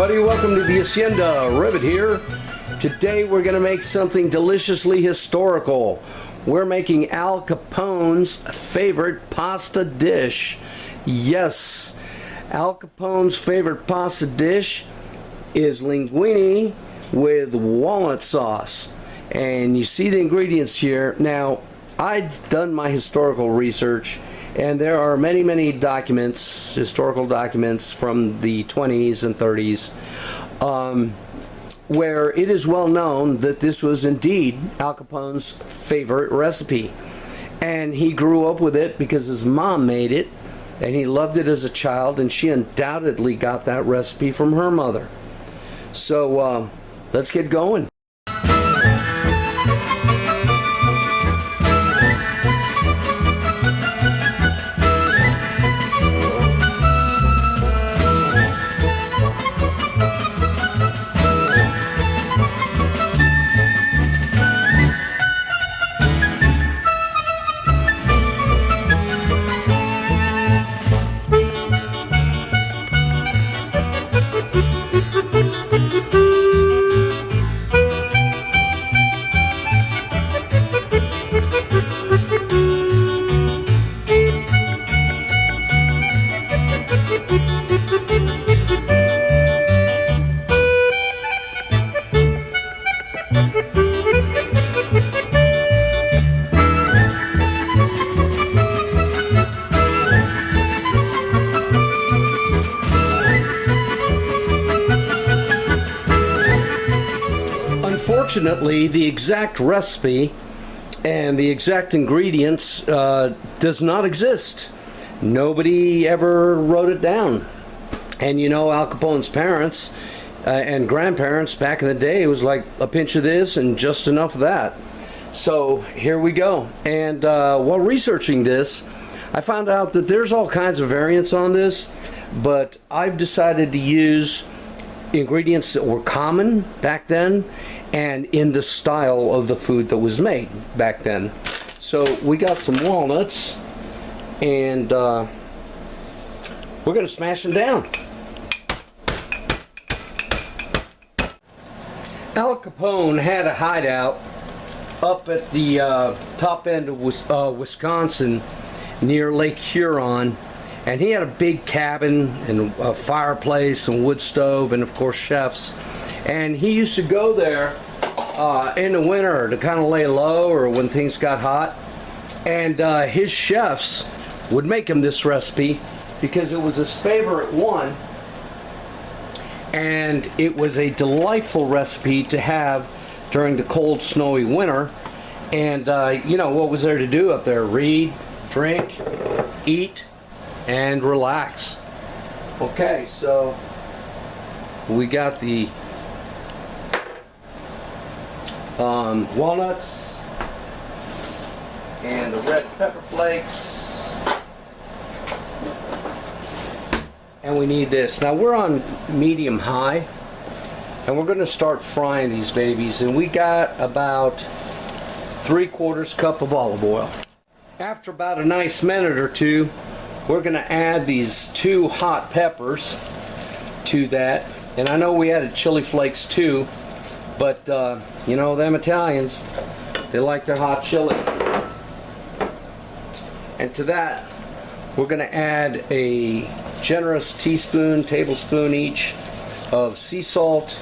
everybody, welcome to the Hacienda. Ribbit here. Today we're going to make something deliciously historical. We're making Al Capone's favorite pasta dish. Yes, Al Capone's favorite pasta dish is linguine with walnut sauce. And you see the ingredients here. Now, I've done my historical research, and there are many documents, historical documents from the 20s and 30s, where it is well known that this was indeed Al Capone's favorite recipe. And he grew up with it because his mom made it, and he loved it as a child, and she undoubtedly got that recipe from her mother. So let's get going. Unfortunately, the exact recipe and the exact ingredients does not exist. Nobody ever wrote it down. And you know, Al Capone's parents and grandparents back in the day, it was like a pinch of this and just enough of that. So here we go. And while researching this, I found out that there's all kinds of variants on this, but I've decided to use ingredients that were common back then and in the style of the food that was made back then. So we got some walnuts, and we're going to smash them down. Al Capone had a hideout up at the top end of Wisconsin near Lake Huron, and he had a big cabin and a fireplace and wood stove and of course chefs. And he used to go there in the winter to kind of lay low or when things got hot. And his chefs would make him this recipe because it was his favorite one. And it was a delightful recipe to have during the cold, snowy winter. And you know, what was there to do up there? Read, drink, eat, and relax. Okay, so we got the walnuts and the red pepper flakes, and we need this. Now we're on medium high, and we're going to start frying these babies, and we got about 3/4 cup of olive oil. After about a nice minute or two, we're going to add these 2 hot peppers to that. And I know we added chili flakes too, but you know, them Italians, they like their hot chili. And to that, we're going to add a generous tablespoon each of sea salt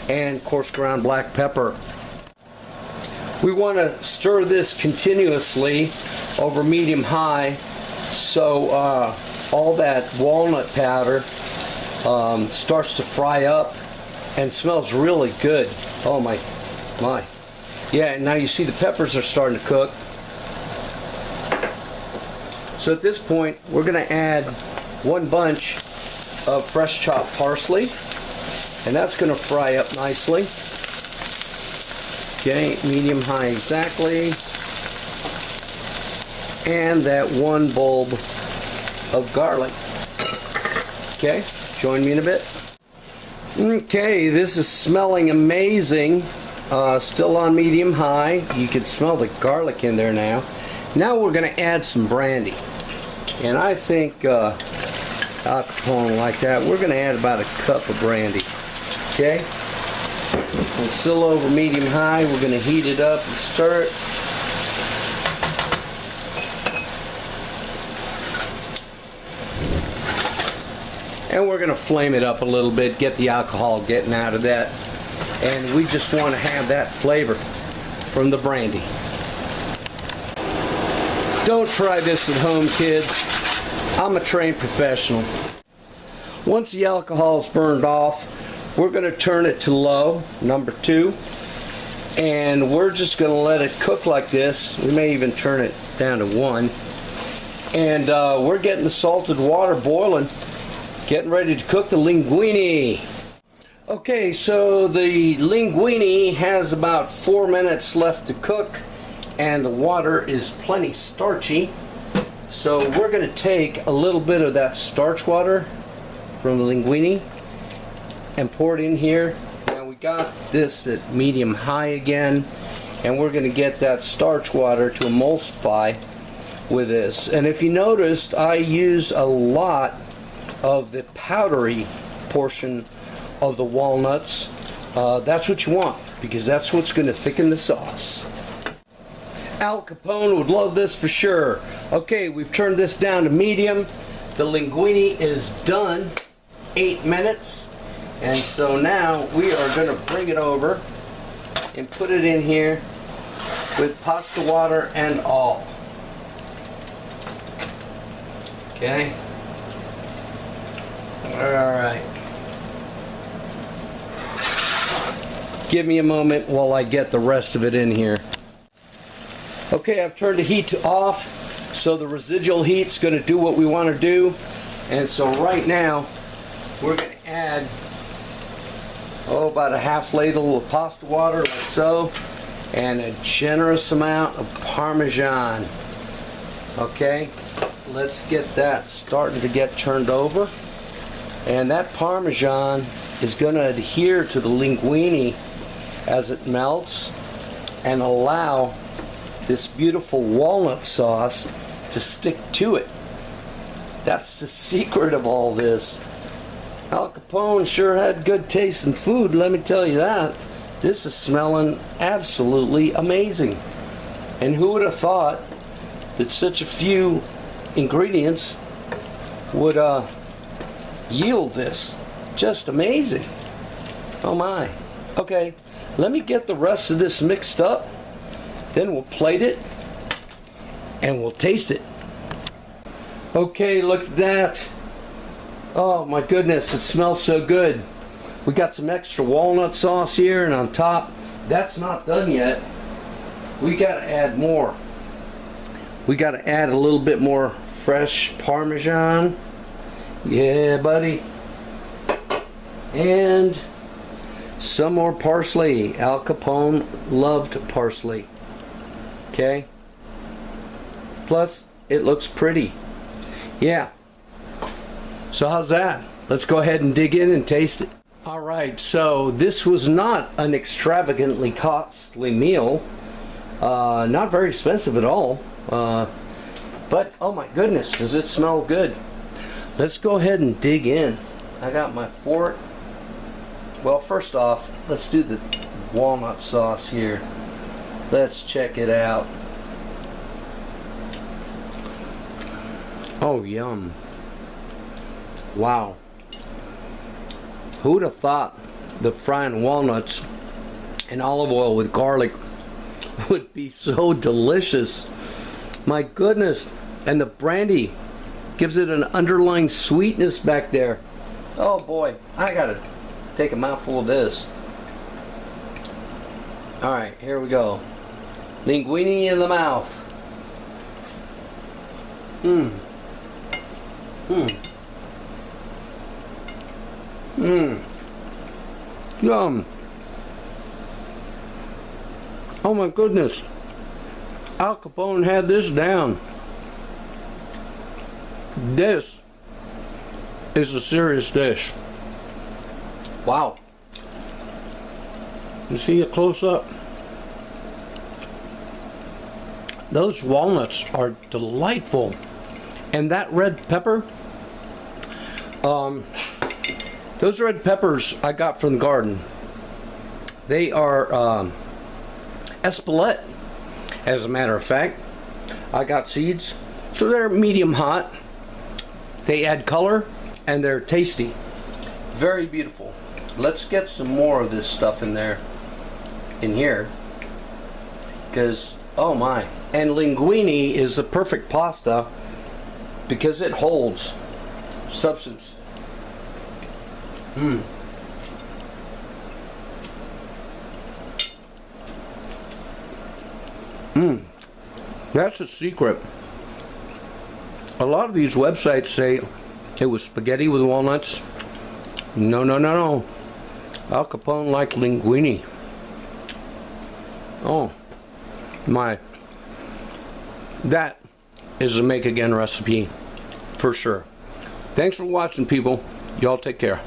and coarse ground black pepper. We want to stir this continuously over medium high, so all that walnut powder starts to fry up and smells really good. Oh my. Yeah, now you see the peppers are starting to cook. So at this point, we're going to add 1 bunch of fresh chopped parsley, and that's going to fry up nicely. Okay, medium high exactly. And that 1 bulb of garlic. Okay, join me in a bit. Okay, this is smelling amazing. Still on medium high. You can smell the garlic in there now. Now we're going to add some brandy. And I think Al Capone like that. We're going to add about 1 cup of brandy. Okay? And still over medium high. We're going to heat it up and stir it. And we're going to flame it up a little bit, get the alcohol getting out of that. And we just want to have that flavor from the brandy. Don't try this at home, kids. I'm a trained professional. Once the alcohol is burned off, we're going to turn it to low, number 2. And we're just going to let it cook like this. We may even turn it down to 1. And we're getting the salted water boiling. Getting ready to cook the linguine. Okay, so the linguine has about 4 minutes left to cook, and the water is plenty starchy. So we're going to take a little bit of that starch water from the linguine and pour it in here. Now we got this at medium high again, and we're going to get that starch water to emulsify with this. And if you noticed, I used a lot of the powdery portion of the walnuts. That's what you want, because that's what's going to thicken the sauce. Al Capone would love this for sure. Okay, we've turned this down to medium. The linguine is done. 8 minutes. And so now we are going to bring it over and put it in here with pasta water and all. Okay. Alright. Give me a moment while I get the rest of it in here. Okay, I've turned the heat to off, so the residual heat's going to do what we want to do. And so right now, we're going to add, about a half ladle of pasta water, like so, and a generous amount of Parmesan. Okay, let's get that starting to get turned over. And that Parmesan is going to adhere to the linguine as it melts and allow this beautiful walnut sauce to stick to it. That's the secret of all this. Al Capone sure had good taste in food, let me tell you that. This is smelling absolutely amazing. And who would have thought that such a few ingredients would yield this? Just amazing. Oh my. Okay, let me get the rest of this mixed up, then we'll plate it and we'll taste it. Okay, look at that. Oh my goodness, it smells so good. We got some extra walnut sauce here, and on top, that's not done yet. We gotta add more. We gotta add a little bit more fresh Parmesan. Yeah, buddy. And some more parsley. Al Capone loved parsley. Okay? Plus, it looks pretty. Yeah. So how's that? Let's go ahead and dig in and taste it. Alright, so this was not an extravagantly costly meal. Not very expensive at all. But, oh my goodness, does it smell good. Let's go ahead and dig in. I got my fork. Well, first off, let's do the walnut sauce here. Let's check it out. Oh, yum. Wow. Who'd have thought that frying walnuts in olive oil with garlic would be so delicious? My goodness. And the brandy gives it an underlying sweetness back there. Oh boy, I gotta take a mouthful of this. Alright, here we go. Linguine in the mouth. Mmm. Mmm. Mmm. Yum. Oh my goodness. Al Capone had this down. This is a serious dish. Wow. You see it close up? Those walnuts are delightful. And that red pepper, Those red peppers I got from the garden. They are Espelette, as a matter of fact. I got seeds, so they're medium hot. They add color and they're tasty. Very beautiful. Let's get some more of this stuff in there, in here, because oh my. And linguine is the perfect pasta because it holds substance. That's a secret. A lot of these websites say it was spaghetti with walnuts. No, no, no, no. Al Capone liked linguine. Oh my. That is a make again recipe for sure. Thanks for watching, people. Y'all take care.